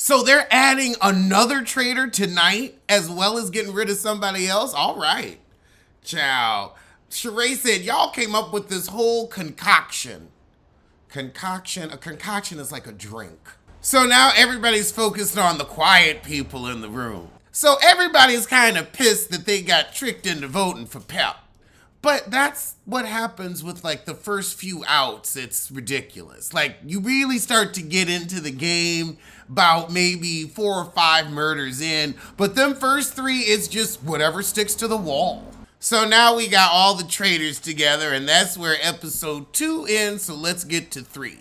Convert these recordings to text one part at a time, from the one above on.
So they're adding another traitor tonight as well as getting rid of somebody else? All right. Ciao. Sheree said, y'all came up with this whole concoction. A concoction is like a drink. So now everybody's focused on the quiet people in the room. So everybody's kind of pissed that they got tricked into voting for Pep. But that's what happens with like the first few outs. It's ridiculous. Like you really start to get into the game about maybe 4 or 5 murders in, but them first 3, it's just whatever sticks to the wall. So now we got all the traitors together, and that's where episode 2 ends, so let's get to 3.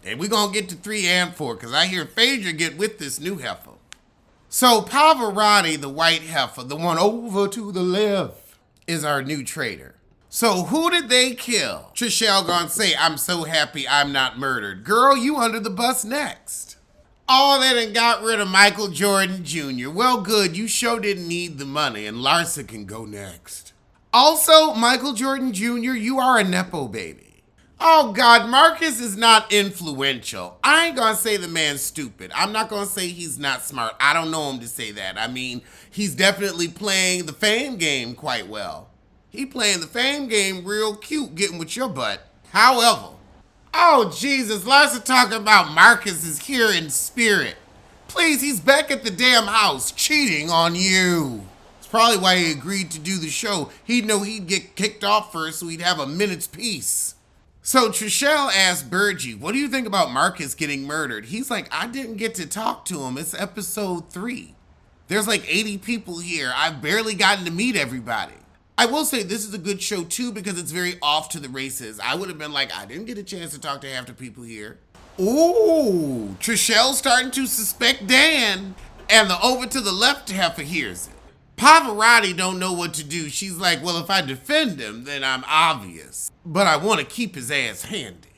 And we're gonna get to 3 and 4, because I hear Phaedra get with this new heifer. So Pavarotti, the white heifer, the one over to the left, is our new traitor. So who did they kill? Trishelle gonna say, I'm so happy I'm not murdered. Girl, you under the bus next. Oh, they done got rid of Michael Jordan Jr. Well, good, you sure didn't need the money, and Larsa can go next. Also, Michael Jordan Jr., you are a Nepo baby. Oh God, Marcus is not influential. I ain't gonna say the man's stupid. I'm not gonna say he's not smart. I don't know him to say that. I mean, he's definitely playing the fame game quite well. He playing the fame game real cute, getting with your butt. However, oh Jesus, Larsa talking about Marcus is here in spirit. Please, he's back at the damn house, cheating on you. It's probably why he agreed to do the show. He'd know he'd get kicked off first so he'd have a minute's peace. So Trishelle asked Burgee, what do you think about Marcus getting murdered? He's like, I didn't get to talk to him. It's episode 3. There's like 80 people here. I've barely gotten to meet everybody. I will say this is a good show too because it's very off to the races. I would have been like, I didn't get a chance to talk to half the people here. Ooh, Trishelle's starting to suspect Dan, and the over to the left heifer hears it. Pavarotti don't know what to do. She's like, well, if I defend him, then I'm obvious. But I want to keep his ass handy.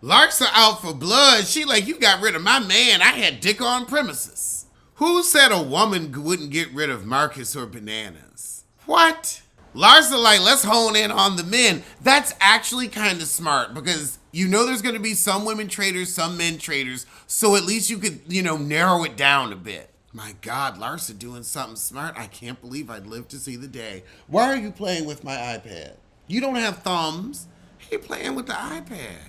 Larsa out for blood. She like, you got rid of my man. I had dick on premises. Who said a woman wouldn't get rid of Marcus or Bananas? What? Larsa like, let's hone in on the men. That's actually kind of smart because you know there's going to be some women traitors, some men traitors. So at least you could, narrow it down a bit. My God, Larsa doing something smart. I can't believe I'd live to see the day. Why are you playing with my iPad? You don't have thumbs. You're playing with the iPad.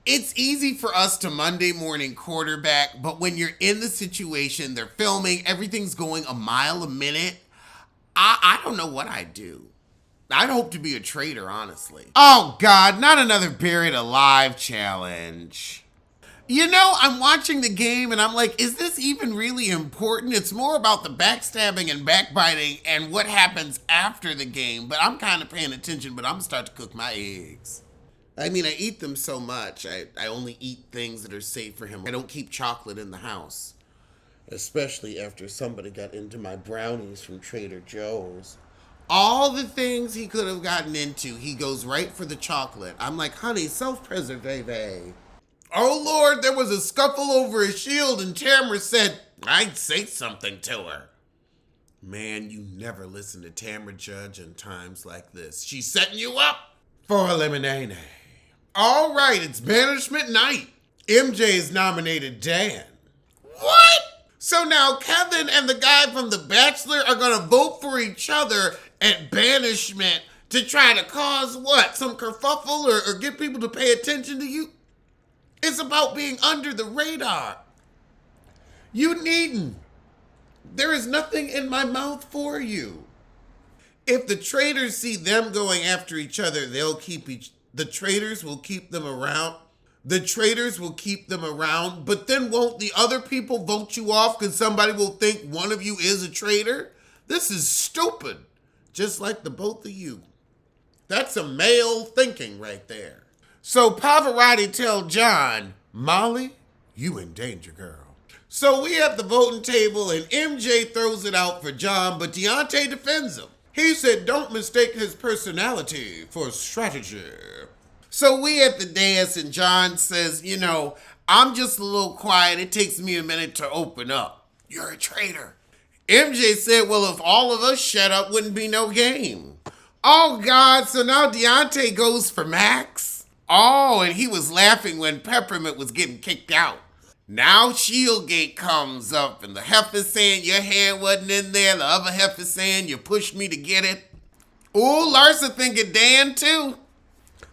It's easy for us to Monday morning quarterback, but when you're in the situation, they're filming, everything's going a mile a minute. I don't know what I'd do. I'd hope to be a traitor, honestly. Oh God, not another buried alive challenge. I'm watching the game and I'm like, is this even really important? It's more about the backstabbing and backbiting and what happens after the game, but I'm kind of paying attention, but I'm gonna start to cook my eggs. I mean, I eat them so much. I only eat things that are safe for him. I don't keep chocolate in the house, especially after somebody got into my brownies from Trader Joe's. All the things he could have gotten into, he goes right for the chocolate. I'm like, honey, self-preserve. Oh, Lord, there was a scuffle over a shield, and Tamara said, I'd say something to her. Man, you never listen to Tamara Judge in times like this. She's setting you up for elimination. All right, it's Banishment night. MJ's nominated Dan. What? So now Kevin and the guy from The Bachelor are going to vote for each other at Banishment to try to cause what? Some kerfuffle or get people to pay attention to you? It's about being under the radar. You needn't. There is nothing in my mouth for you. If the traitors see them going after each other, the traitors will keep them around. The traitors will keep them around, but then won't the other people vote you off because somebody will think one of you is a traitor? This is stupid. Just like the both of you. That's a male thinking right there. So Pavarotti tell John, Molly, you in danger, girl. So we at the voting table and MJ throws it out for John, but Deontay defends him. He said, don't mistake his personality for strategy. So we at the dance and John says, I'm just a little quiet. It takes me a minute to open up. You're a traitor. MJ said, well, if all of us shut up, wouldn't be no game. Oh, God. So now Deontay goes for Max. Oh, and he was laughing when Peppermint was getting kicked out. Now Shieldgate comes up and the heifer's saying your hand wasn't in there. The other heifer's saying you pushed me to get it. Ooh, Larsa thinking Dan too.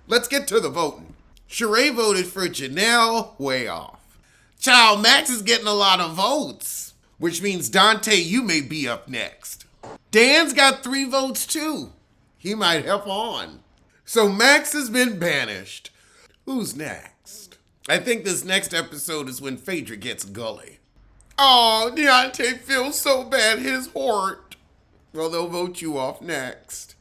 Let's get to the voting. Sheree voted for Janelle, way off. Child, Max is getting a lot of votes, which means Dante, you may be up next. Dan's got 3 votes too. He might help on. So Max has been banished. Who's next? I think this next episode is when Phaedra gets gully. Oh, Deontay feels so bad, his heart. Well, they'll vote you off next.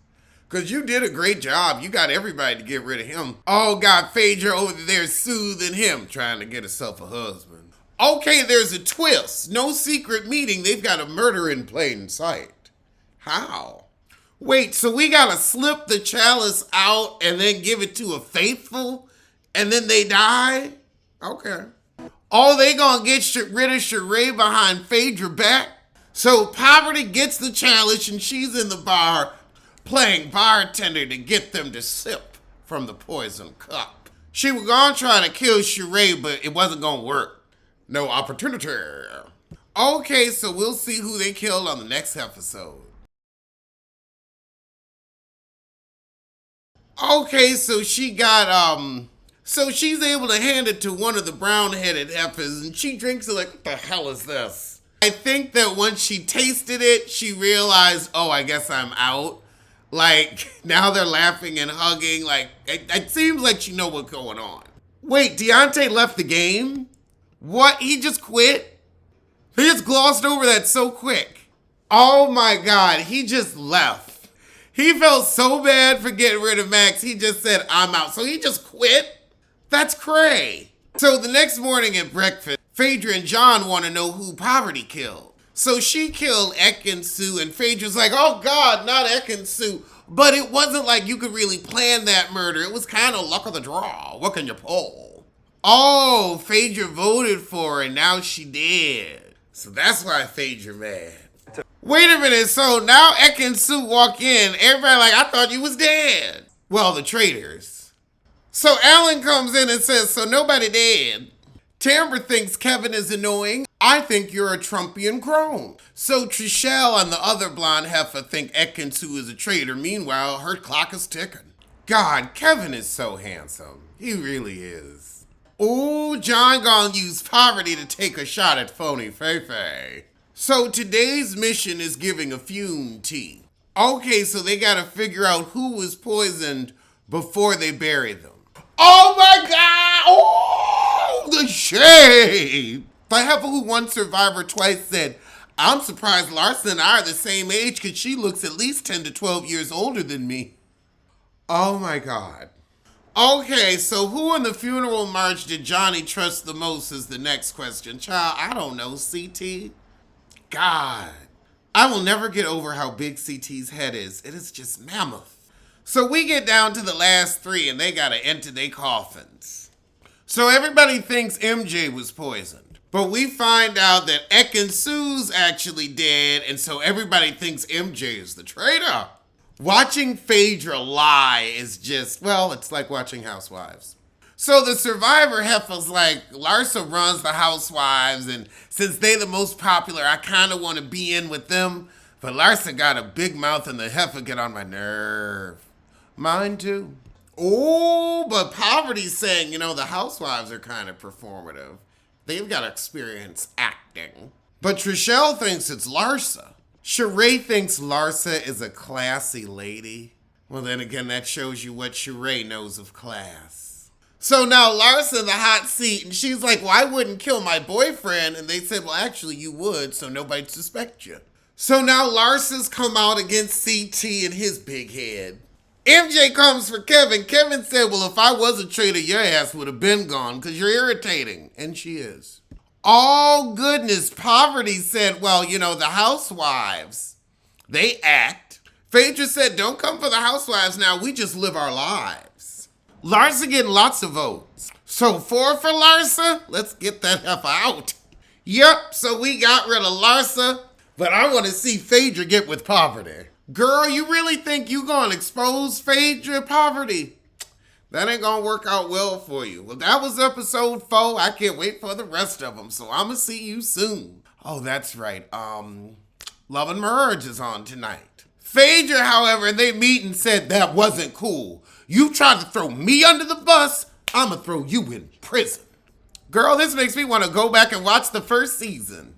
Because you did a great job. You got everybody to get rid of him. Oh, God, Phaedra over there soothing him, trying to get herself a husband. Okay, there's a twist. No secret meeting. They've got a murder in plain sight. How? Wait, so we got to slip the chalice out and then give it to a faithful? And then they die? Okay. Oh, they gonna get rid of Sheree behind Phaedra back? So Poverty gets the chalice and she's in the bar playing bartender to get them to sip from the poison cup. She was gonna try to kill Sheree, but it wasn't gonna work. No opportunity. Okay, so we'll see who they killed on the next episode. Okay, so she got, so she's able to hand it to one of the brown-headed heifers, and she drinks it like, what the hell is this? I think that once she tasted it, she realized, oh, I guess I'm out. Like, now they're laughing and hugging. Like, it seems like she knows what's going on. Wait, Deontay left the game? What? He just quit? He just glossed over that so quick. Oh my God, he just left. He felt so bad for getting rid of Max, he just said, I'm out. So he just quit? That's cray. So the next morning at breakfast, Phaedra and John want to know who Poverty killed. So she killed Ekin-Su, and Phaedra's like, oh God, not Ekin-Su. But it wasn't like you could really plan that murder. It was kind of luck of the draw. What can you pull? Oh, Phaedra voted for her, and now she did. So that's why Phaedra mad. Wait a minute, so now Ekin-Su walk in, everybody like, I thought you was dead. Well, the traitors. So Alan comes in and says, so nobody dead. Tamber thinks Kevin is annoying. I think you're a Trumpian crone. So Trishelle and the other blonde heifer think Ekin-Su is a traitor. Meanwhile, her clock is ticking. God, Kevin is so handsome. He really is. Ooh, John gonna use Poverty to take a shot at phony Feifei. So today's mission is giving a fume tea. Okay, so they gotta figure out who was poisoned before they bury them. Oh my God! Oh, the shade! The heifer who won Survivor twice said, I'm surprised Larsa and I are the same age because she looks at least 10 to 12 years older than me. Oh my God. Okay, so who in the funeral march did Johnny trust the most is the next question. Child, I don't know, CT? God, I will never get over how big CT's head is. It is just mammoth. So we get down to the last 3 and they gotta enter their coffins. So everybody thinks MJ was poisoned, but we find out that Ekin-Su's actually dead, and so everybody thinks MJ is the traitor. Watching Phaedra lie is just, well, it's like watching Housewives. So the Survivor heifer's like, Larsa runs the Housewives, and since they the most popular, I kind of want to be in with them. But Larsa got a big mouth and the heifer get on my nerve. Mine too. Oh, but Poverty's saying, you know, the Housewives are kind of performative. They've got experience acting. But Trishelle thinks it's Larsa. Sheree thinks Larsa is a classy lady. Well, then again, that shows you what Sheree knows of class. So now Larsa in the hot seat, and she's like, well, I wouldn't kill my boyfriend. And they said, well, actually, you would, so nobody'd suspect you. So now Larsa's come out against CT and his big head. MJ comes for Kevin. Kevin said, well, if I was a traitor, your ass would have been gone because you're irritating. And she is. Oh, goodness. Poverty said, well, you know, the Housewives, they act. Phaedra said, don't come for the Housewives now. We just live our lives. Larsa getting lots of votes. So 4 for Larsa? Let's get that heifer out. Yep, so we got rid of Larsa, but I want to see Phaedra get with Poverty. Girl, you really think you gonna expose Phaedra, Poverty? That ain't gonna work out well for you. Well, that was episode 4. I can't wait for the rest of them, so I'm gonna see you soon. Oh, that's right. Love and Merge is on tonight. Phaedra, however, they meet and said that wasn't cool. You tried to throw me under the bus, I'ma throw you in prison. Girl, this makes me want to go back and watch the first season.